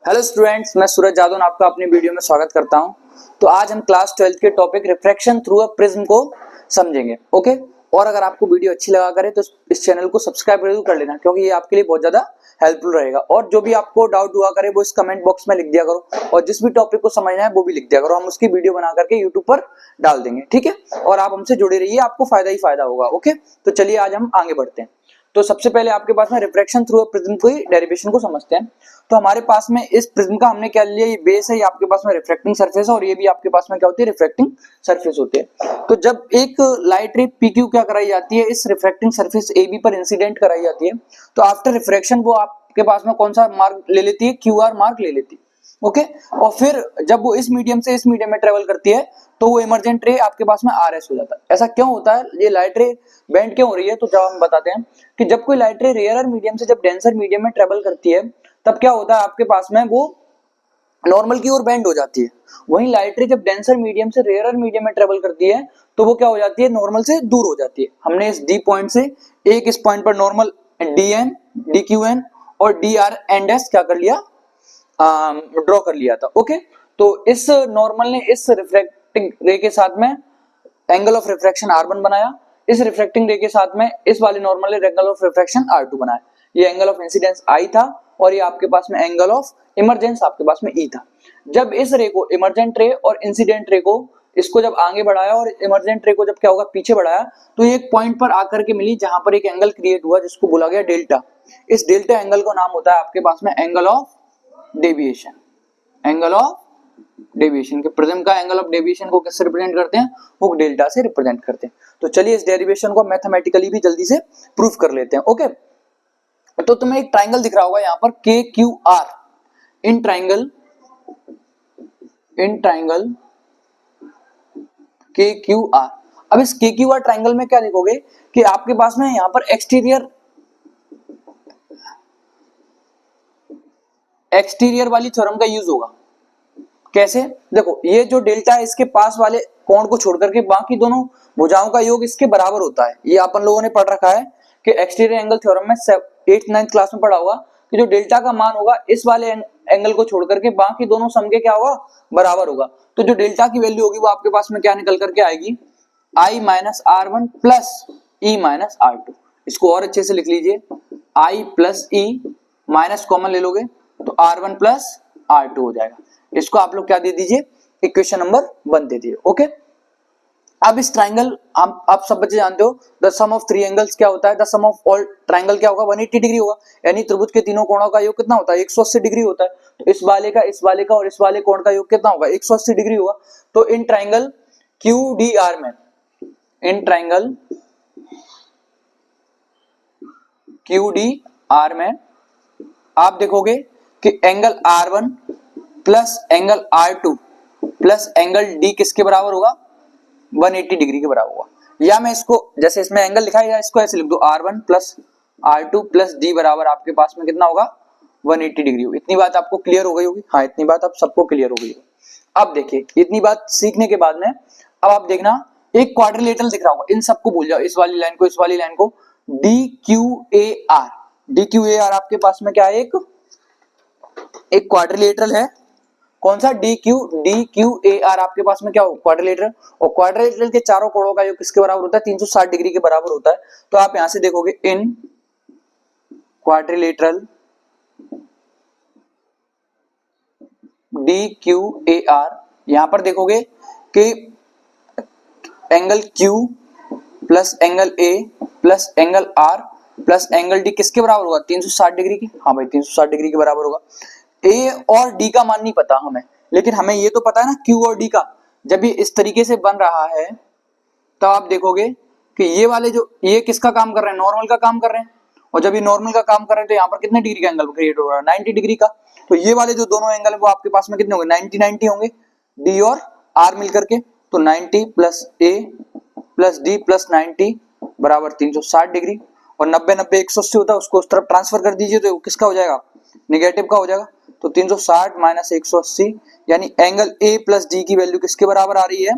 Hello students, मैं सूरज यादव आपका अपनी वीडियो में स्वागत करता हूं। तो आज हम क्लास 12 के topic refraction through a prism को समझेंगे। ओके, और अगर आपको वीडियो अच्छी लगा करे तो इस चैनल को सब्सक्राइब जरूर कर लेना, क्योंकि ये आपके लिए बहुत ज्यादा हेल्पफुल रहेगा। और जो भी आपको डाउट हुआ करे वो इस कमेंट बॉक्स में लिख दिया करो, और जिस भी टॉपिक को समझना है वो भी लिख दिया करो, हम उसकी वीडियो बना करके यूट्यूब पर डाल देंगे। ठीक है, और आप हमसे जुड़े रहिए, आपको फायदा ही फायदा होगा। ओके, तो चलिए आज हम आगे बढ़ते हैं। तो सबसे पहले आपके पास में रिफ्रैक्शन थ्रू अ प्रिज्म की डेरिवेशन को समझते हैं। तो हमारे पास में इस प्रिज्म का हमने क्या लिया, ये बेस है, ये आपके पास में रिफ्रैक्टिंग सरफेस है, और ये भी आपके पास में क्या होती है, रिफ्रैक्टिंग सरफेस होती है। तो जब एक लाइट रे पीक्यू क्या कराई जाती है, इस रिफ्रैक्टिंग सरफेस एबी पर इंसिडेंट कराई जाती है, तो आफ्टर रिफ्रैक्शन वो आपके पास में कौन सा मार्क ले लेती है, क्यूआर मार्क ले लेती है। ओके, और फिर जब वो इस मीडियम से इस मीडियम में ट्रेवल करती है तो वो इमर्जेंट रे आपके पास में आरएस हो जाता है। ऐसा क्यों होता है, ये लाइट रे बेंड क्यों हो रही है, तो जब हम बताते हैं कि जब कोई लाइट रे रेयरर मीडियम से जब डेंसर मीडियम में ट्रेवल करती है, तब क्या होता है आपके पास में वो नॉर्मल की ओर बेंड हो जाती है। वहीं लाइट रे जब डेंसर मीडियम से रेयरर मीडियम में ट्रेवल करती है तो वो क्या हो जाती है, नॉर्मल से दूर हो जाती है। हमने इस डी पॉइंट से एक इस पॉइंट पर normal D N, D Q N और डी आर एंड एस क्या कर लिया, ड्रॉ कर लिया था। ओके, तो इस नॉर्मल ने इस रिफ्रैक्टिंग रे के साथ में एंगल ऑफ रिफ्रैक्शन R1 बनाया, इस रिफ्रैक्टिंग रे के साथ में इस वाले नॉर्मल ने एंगल ऑफ रिफ्रैक्शन R2 बनाया। ये एंगल ऑफ इंसिडेंस I था और ये आपके पास में एंगल ऑफ इमरजेंस आपके पास में E था। जब इस रे को इमरजेंट रे और इंसिडेंट रे को इसको जब आगे बढ़ाया और इमरजेंट रे को जब क्या होगा पीछे बढ़ाया, तो ये एक पॉइंट पर आकर के मिली जहां पर एक एंगल क्रिएट हुआ जिसको बोला गया डेल्टा। इस डेल्टा एंगल को नाम होता है आपके पास में angle of deviation. Angle of deviation के प्रिज्म का एंगल ऑफ डेविएशन को किससे रिप्रेजेंट करते हैं, वो डेल्टा से रिप्रेजेंट करते हैं। तो चलिए इस डेरिवेशन को मैथमेटिकली भी जल्दी से प्रूफ कर लेते हैं। ओके, तो तुम्हें एक ट्राइंगल दिख रहा होगा यहाँ पर के क्यू आर, इन ट्राइंगल के क्यू आर। अब इस के क्यू आर ट्राइंगल में क्या लिखोगे कि आपके पास में यहाँ पर एक्सटीरियर वाली थ्योरम का यूज होगा। कैसे, देखो ये जो डेल्टा है इसके पास वाले कोण को छोड़ करके बाकी दोनों भुजाओं का योग इसके बराबर होता है। ये अपन लोगों ने पढ़ रखा है कि एक्सटीरियर एंगल थ्योरम में 8th 9th क्लास में पढ़ा होगा कि जो डेल्टा का मान होगा इस वाले एंगल को छोड़ करके बाकी दोनों सम के क्या होगा, बराबर होगा। तो जो डेल्टा की वैल्यू होगी वो आपके पास में क्या निकल करके आएगी, I minus R1 plus E minus R2। इसको और अच्छे से लिख लीजिए, I plus E minus common ले लोगे तो R1 प्लस R2 हो जाएगा। इसको आप लोग क्या दे दीजिए, इक्वेशन नंबर 1 दे दीजिए। ओके, अब इस ट्राइंगल आप सब बच्चे जानते हो the sum of three angles क्या होता है, the sum of all triangle क्या होगा, 180 डिग्री होगा। यानी त्रिभुज के तीनों कोणों का योग कितना होता है, 180 डिग्री होता है। तो इस वाले का और इस वाले कोण का योग कितना होगा, 180 डिग्री होगा। तो इन ट्राइंगल QDR में, इन ट्राइंगल QDR में आप देखोगे कि angle R1 plus angle R2 plus angle D किसके बराबर होगा, 180 डिग्री के बराबर होगा। या मैं इसको जैसे इसमें एंगल लिखा है इसको ऐसे लिख दो, R1 plus R2 plus D बराबर आपके पास में कितना होगा, 180 डिग्री होगी। इतनी बात आपको क्लियर हो गई होगी, हाँ इतनी बात आप सबको क्लियर हो गई होगी। अब देखिए इतनी बात सीखने के बाद में अब आप देखना एक क्वाड्रिलेटरल दिख रहा होगा, इन सबको भूल जाओ, इस वाली लाइन को, इस वाली लाइन को, DQAR। DQAR आपके पास में क्या है, एक क्वाड्रिलेटरल है। कौन सा, DQAR आपके पास में क्या हो, क्वाड्रिलेटरल। और क्वाड्रिलेटरल के चारों कोणों का योग किसके बराबर होता है, 360 डिग्री के बराबर होता है। तो आप यहां से देखोगे इन क्वाड्रिलेटरल DQAR, यहां पर देखोगे कि angle Q plus angle A plus angle R plus angle D किसके बराबर होगा, 360 डिग्री की। हाँ भाई 360 डिग्री के बराबर होगा। A और D का मान नहीं पता हमें, लेकिन हमें ये तो पता है ना Q और D का। जब ये इस तरीके से बन रहा है तो आप देखोगे कि ये वाले जो ये किसका काम कर रहे हैं, नॉर्मल का काम कर रहे हैं। और जब ये नॉर्मल का काम कर रहे हैं तो यहाँ पर कितने डिग्री का एंगल क्रिएट हो रहा है, 90 डिग्री का। तो ये वाले जो दोनों एंगल है वो आपके पास में कितने होंगे, 90 होंगे, D और R मिलकर के। तो 90 plus A plus D plus 90 बराबर 360 डिग्री। और 90 180 होता है, उसको उस तरफ ट्रांसफर कर दीजिए तो किसका हो जाएगा, निगेटिव का हो जाएगा। तो 360 माइनस 180 यानी एंगल A प्लस D की वैल्यू किसके बराबर आ रही है,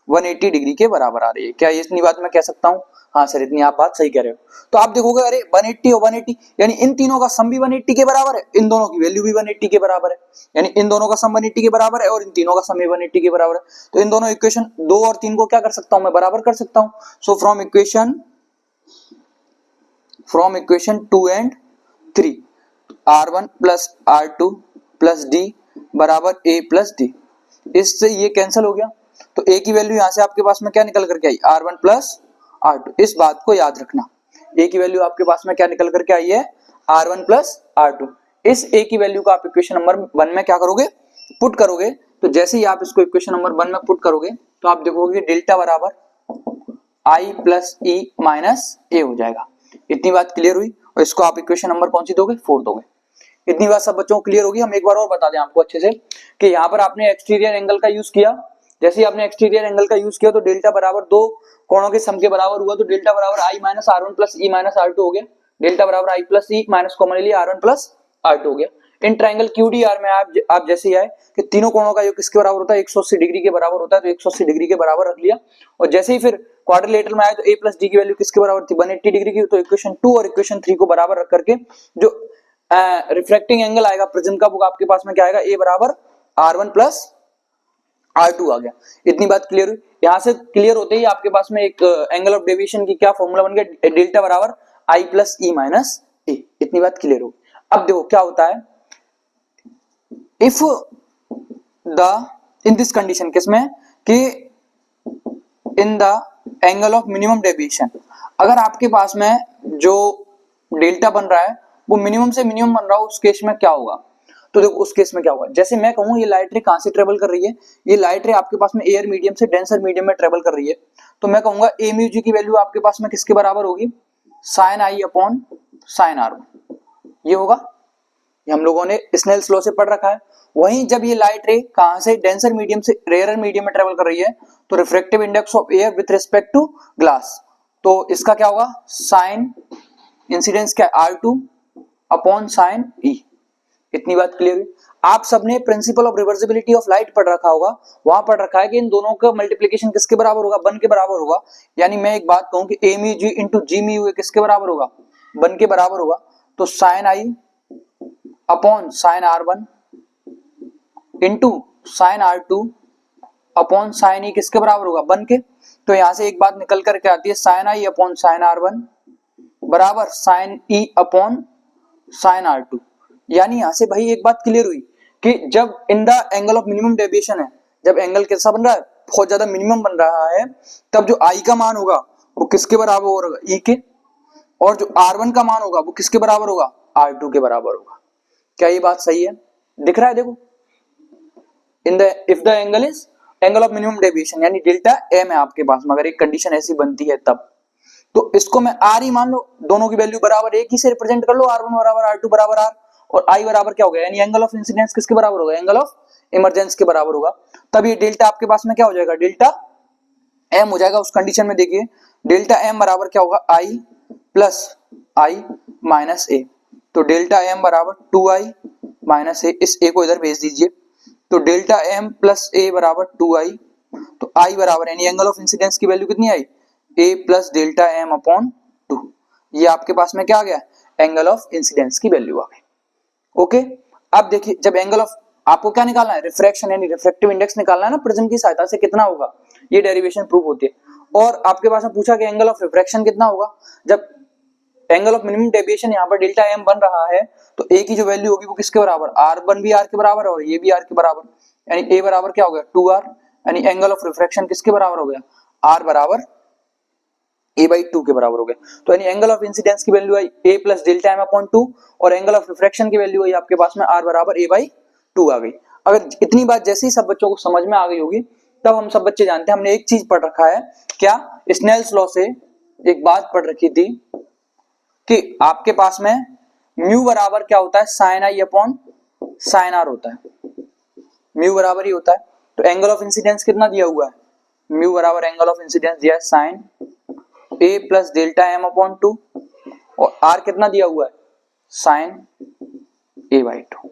180 डिग्री के बराबर आ रही है। क्या ये इतनी बात मैं कह सकता हूँ? हाँ सर इतनी आप बात सही कह रहे हो। तो आप देखोगे अरे 180 और 180 यानी इन तीनों का सम भी 180 के बराबर है, इन दोनों की वैल्यू भी 180 के बराबर है, यानी इन दोनों का सम 180 के बराबर है और इन तीनों का सम भी 180 के बराबर है। तो इन दोनों इक्वेशन 2 और 3 को क्या कर सकता हूं मैं? बराबर कर सकता हूं। So from equation 2 and 3 R1 plus R2 plus D बराबर A प्लस D, इससे ये कैंसिल हो गया। तो A की वैल्यू यहां से आपके पास में क्या निकल करके आई? R1 plus R2। इस बात को याद रखना, A की वैल्यू आपके पास में क्या निकल करके आई है? R1 plus R2। इस A की वैल्यू को आप इक्वेशन नंबर 1 में क्या करोगे? पुट करोगे। तो जैसे ही आप इसको इक्वेशन नंबर 1 में पुट करोगे तो आप देखोगे डेल्टा बराबर I plus E minus A हो जाएगा। इतनी बात क्लियर हुई? और इसको आप इक्वेशन नंबर कौन सी दोगे? 4 दोगे। इतनी बात सब बच्चों को क्लियर होगी। हम एक बार और बता दें आपको अच्छे से कि यहाँ पर आपने एक्सटीरियर एंगल का यूज किया। जैसे ही आपने एक्सटीरियर एंगल का यूज किया तो डेल्टा बराबर दो कोणों के सम के बराबर हुआ, तो डेल्टा बराबर I minus R1 plus E minus R2 हो गया। डेल्टा बराबर I plus E minus common ले लिया R1 प्लस R2 हो गया। इन ट्रायंगल QDR में आप जैसे ही आए कि तीनों कोणों का योग किसके बराबर होता है? 180 डिग्री के बराबर होता है, तो 180 डिग्री के बराबर रख लिया। और जैसे ही फिर क्वाड्रिलेटरल में आए तो A प्लस D की वैल्यू किसके बराबर थी? 180 डिग्री की। तो इक्वेशन 2 और इक्वेशन 3 को बराबर रख करके जो रिफ्लेक्टिंग एंगल आएगा प्रिज्म का, वो आपके पास में क्या आएगा? A बराबर R1 प्लस R2 आ गया। इतनी बात क्लियर हुई? यहां से क्लियर होते ही आपके पास में एक एंगल ऑफ डेविएशन की क्या फॉर्मूला बन गया? डेल्टा बराबर I plus E minus A। इतनी बात क्लियर हो। अब देखो क्या होता है, इफ इन दिस कंडीशन, किसमें कि in the angle of minimum deviation, अगर आपके पास में जो डेल्टा बन रहा है वो मिनिमम से मिनिमम बन रहा हो, उस केस में क्या होगा? तो देखो उस केस में क्या होगा, जैसे मैं कहूं ये लाइट रे कहां से ट्रेवल कर रही है? ये लाइट रे आपके पास में एयर मीडियम से डेंसर मीडियम में ट्रेवल कर रही है। तो मैं कहूंगा ए म्यू जी की वैल्यू आपके पास में किसके बराबर होगी? Sine i upon sine r. ये होगा, ये हम लोगों ने स्नेल्स लॉ से पढ़ रखा है। वहीं जब ये लाइट रे कहां से डेंसर मीडियम से रेयर मीडियम में ट्रेवल कर रही है, तो refractive index of air with respect to glass, तो इसका क्या होगा? साइन इंसिडेंस क्या? R2 upon sine E। इतनी बात क्लियर हुई? आप सबने principle of reversibility of light पढ़ रखा होगा, वहां पढ़ रखा है कि इन दोनों का मल्टीप्लिकेशन किसके बराबर होगा? 1 के बराबर होगा। यानी मैं एक बात कहूं कि a mu g into g mu किसके बराबर होगा? 1 के बराबर होगा। तो sine i upon sine R1 into sine R2 upon sine E किसके बराबर होगा? 1 के। तो यहां से एक बात निकल करके आती है, sine i upon sine R1 बराबर sign E upon sine R2। यानी यहां से भाई एक बात क्लियर हुई कि जब in the angle of minimum deviation है, जब एंगल कैसा बन रहा है? बहुत ज्यादा मिनिमम बन रहा है, तब जो I का मान होगा वो किसके बराबर होगा? E के। और जो R1 का मान होगा वो किसके बराबर होगा? R2 के बराबर होगा। क्या ये बात सही है? दिख रहा है? देखो in the if the angle is angle of minimum deviation यानी डेल्टा m है आपके पास में, अगर एक कंडीशन ऐसी बनती है तब, तो इसको मैं R ही मान लो, दोनों की वैल्यू बराबर एक ही से रिप्रेजेंट कर लो, R1 बराबर R2 बराबर R, और I बराबर क्या हो गया? यानी एंगल ऑफ इंसिडेंस किसके बराबर होगा? एंगल ऑफ इमरजेंस के बराबर होगा। तब ये डेल्टा आपके पास में क्या हो जाएगा? डेल्टा m हो जाएगा। उस कंडीशन में देखिए डेल्टा m बराबर क्या होगा? I plus I minus A। तो डेल्टा m बराबर 2I माइनस A, इस A को इधर भेज दीजिए। तो डेल्टा m प्लस A बराबर 2I, तो I बराबर यानी एंगल ऑफ इंसिडेंस की वैल्यू कितनी आई? A plus delta m upon 2। ये आपके पास में क्या आ गया? एंगल ऑफ इंसिडेंस की वैल्यू आ गई। ओके, अब देखिए जब एंगल ऑफ, आपको क्या निकालना है? रिफ्रैक्शन यानी रिफ्रैक्टिव इंडेक्स निकालना है ना प्रिज्म की सहायता से, कितना होगा? ये डेरिवेशन प्रूव होती है। और आपके पास में पूछा कि एंगल ऑफ रिफ्रैक्शन कितना होगा? जब एंगल ऑफ मिनिमम डेविएशन यहाँ पर डेल्टा m बन रहा है, तो a की जो वैल्यू होगी वो किसके बराबर? R1 भी R के बराबर है और ये भी R के बराबर, यानी a बराबर क्या हो गया? 2R। यानी एंगल ऑफ रिफ्रैक्शन किसके बराबर हो गया? R बराबर a/2 के बराबर हो गया। तो यानी एंगल ऑफ इंसिडेंस की value I a plus delta m upon 2 और एंगल ऑफ रिफ्रैक्शन की वैल्यू आई आपके पास में R बराबर a/2 आ गई। अगर इतनी बात जैसे ही सब बच्चों को समझ में आ गई होगी, तब हम सब बच्चे जानते हैं, हमने एक चीज पढ़ रखा है, क्या? स्नेल्स लॉ से एक बात पढ़ रखी थी कि आपके पास में म्यू बराबर क्या होता है? Sine i upon sine r होता है। म्यू बराबर ही होता है। तो एंगल ऑफ इंसिडेंस कितना दिया हुआ है? म्यू बराबर एंगल ऑफ इंसिडेंस दिया है sign A plus delta M upon 2 और आर कितना दिया हुआ है? Sign A/2।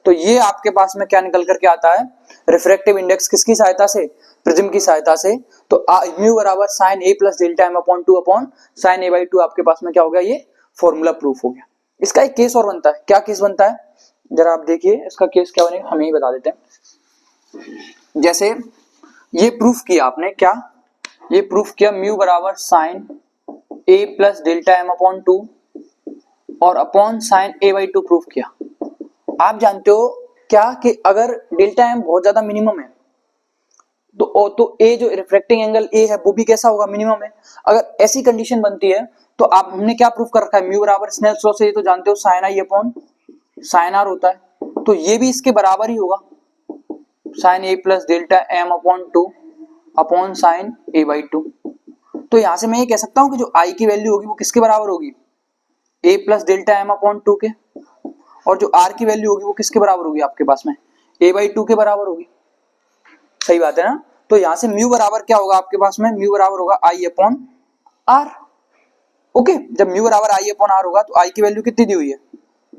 तो ये आपके पास में क्या निकल करके आता है, रिफ्रैक्टिव इंडेक्स किसकी सहायता से, प्रिज्म की सहायता से। तो म्यू बराबर sine A plus delta M upon 2 upon sine A by 2 आपके पास में क्या हो गया, ये फॉर्मूला प्रूफ हो गया। इसका एक केस और बनता है, क्या केस बनता है जरा आप देखिए, इसका केस क्या बनेगा हम ही बता देते हैं। जैसे ये प्रूफ किया आपने, क्या ये प्रूफ किया म्यू बराबर sine A plus delta M upon 2 और upon sine A by 2 proof किया। आप जानते हो क्या कि अगर डेल्टा एम बहुत ज्यादा मिनिमम है तो ए जो रिफ्रैक्टिंग एंगल ए है वो भी कैसा होगा, मिनिमम है। अगर ऐसी कंडीशन बनती है तो आप हमने क्या प्रूफ कर रखा है, म्यू बराबर स्नेल्स लॉ से ये तो जानते हो sine i upon sine r होता है, तो ये भी इसके बराबर ही होगा, sine A plus delta M upon 2 upon sine A by 2। तो यहां से मैं ये कह सकता हूं कि जो आई की वैल्यू होगी वो किसके बराबर होगी, ए प्लस डेल्टा एम अपॉन 2 के, और जो आर की वैल्यू होगी वो किसके बराबर होगी आपके पास में, ए बाई 2 के बराबर होगी। सही बात है ना। तो यहां से म्यू बराबर क्या होगा आपके पास में, म्यू बराबर होगा आई अपॉन आर। ओके, जब म्यू बराबर आई अपॉन आर होगा तो आई की वैल्यू कितनी दी हुई है,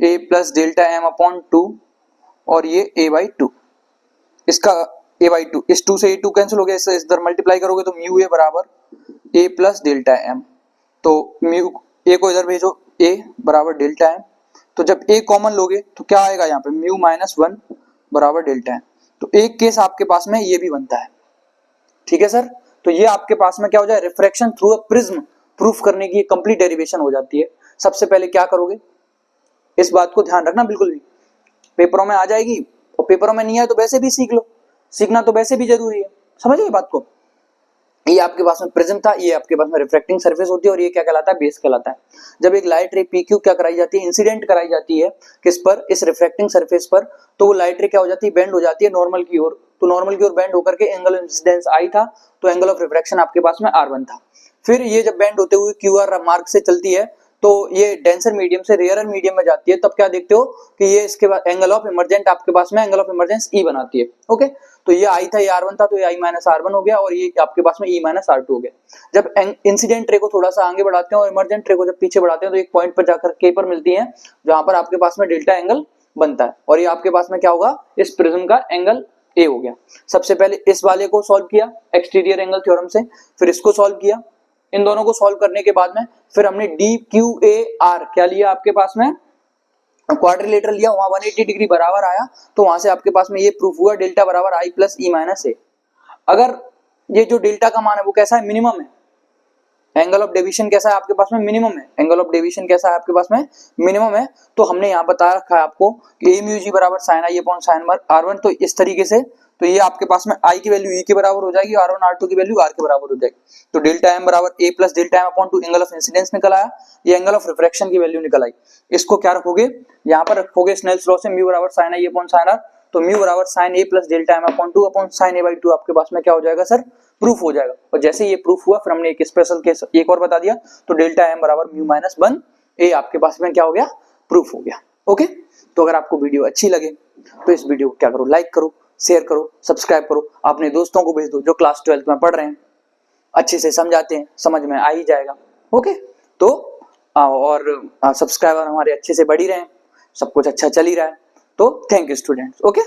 ए प्लस डेल्टा एम अपॉन 2 और ये ए बाई 2, इसका ए बाई 2, इस 2 से ए 2 कैंसिल हो गया, इससे इधर मल्टीप्लाई करोगे तो म्यू ए बराबर ए प्लस डेल्टा एम, तो म्यू ए को इधर भेजो, ए बराबर डेल्टा एम, तो जब ए कॉमन लोगे तो क्या आएगा यहाँ पे, म्यू माइनस 1 बराबर डेल्टा एम। तो एक केस आपके पास में ये भी बनता है, ठीक है सर। तो ये आपके पास में क्या हो जाए, refraction through a prism proof करने की कंप्लीट डेरिवेशन हो जाती है। सबसे पहले क्या करोगे, इस बात को ध्यान रखना, बिल्कुल भी पेपरों में आ जाएगी और पेपरों में नहीं आए तो वैसे भी सीख लो, सीखना तो वैसे भी जरूरी है, समझिए बात को। ये आपके पास में प्रिज्म था, ये आपके पास में रिफ्रैक्टिंग सरफेस होती है और ये क्या कहलाता है, बेस कहलाता है। जब एक लाइट रे पी क्यू क्या कराई जाती है, इंसिडेंट कराई जाती है किस पर, इस रिफ्रैक्टिंग सरफेस पर, तो वो लाइट रे क्या हो जाती है, बेंड हो जाती है नॉर्मल की ओर, तो नॉर्मल की ओर बेंड होकर के एंगल ऑफ इंसिडेंस आई था, तो एंगल ऑफ रिफ्रैक्शन आपके पास में R1 था। फिर ये जब बेंड होते हुए QR मार्क से चलती है तो ये डेंसर मीडियम से रेयरर मीडियम में जाती है, तब क्या देखते हो कि ये इसके बाद एंगल ऑफ इमर्जेंट आपके पास में एंगल ऑफ इमर्जेंस E बनाती है। ओके, तो ये आई था, ये R1 था, तो ये I माइनस R1 हो गया और ये आपके पास में E माइनस R2 हो गया। जब इंसिडेंट रे को थोड़ा सा आगे बढ़ाते हैं और इमर्जेंट रे को जब पीछे बढ़ाते हैं तो एक पॉइंट पर जाकर K पर मिलती है, जहां पर आपके पास में डेल्टा एंगल बनता है, और ये आपके पास में क्या होगा, इस प्रिज्म का एंगल ए हो गया। सबसे पहले इस वाले को सॉल्व किया एक्सटीरियर एंगल थ्योरम से, फिर इसको सॉल्व किया, इन दोनों को सॉल्व करने के बाद में फिर हमने डी क्यू ए आर क्या लिया आपके पास में, क्वाड्रिलेटरल लिया, वहां 180 डिग्री बराबर आया, तो वहां से आपके पास में ये प्रूफ हुआ डेल्टा बराबर आई प्लस ई माइनस ए। अगर ये जो डेल्टा का मान है वो कैसा है, मिनिमम है, एंगल ऑफ डेविएशन कैसा है आपके पास में, मिनिमम है, एंगल ऑफ डेविएशन कैसा है आपके पास में, मिनिमम है, तो हमने यहाँ बता रखा है आपको कि ए म्यू जी बराबर sine i upon sine R1, तो इस तरीके से, तो ये आपके पास में आई की वैल्यू ई के बराबर हो जाएगी, R1 R2 की वैल्यू आर के बराबर हो जाएगी, तो डेल्टा एम बराबर A plus delta M upon 2 angle of incidence निकल आया, ये एंगल ऑफ रिफ्रैक्शन की वैल्यू निकल आई। इसको क्या रखोगे, यहाँ पर रखोगे स्नेल्स लॉ से म्यू बराबर sine i upon sine r, तो म्यू बराबर sine A plus delta M upon 2 upon sine A by 2 आपके पास में क्या हो जाएगा सर, प्रूफ हो जाएगा। और जैसे ये प्रूफ हुआ फिर हमने एक स्पेशल केस एक और बता दिया, तो डेल्टा एम बराबर म्यू माइनस 1 ए आपके पास में क्या हो गया, प्रूफ हो गया। ओके, तो अगर आपको वीडियो अच्छी लगे तो इस वीडियो को क्या करो, लाइक करो, शेयर करो, सब्सक्राइब करो, अपने दोस्तों को भेज दो जो क्लास 12 में पढ़ रहे हैं, अच्छे से समझाते हैं, समझ में आ ही जाएगा। ओके, तो और सब्सक्राइबर हमारे अच्छे से बढ़ ही रहे हैं, सब कुछ अच्छा चल ही रहा है, तो थैंक यू स्टूडेंट्स। ओके।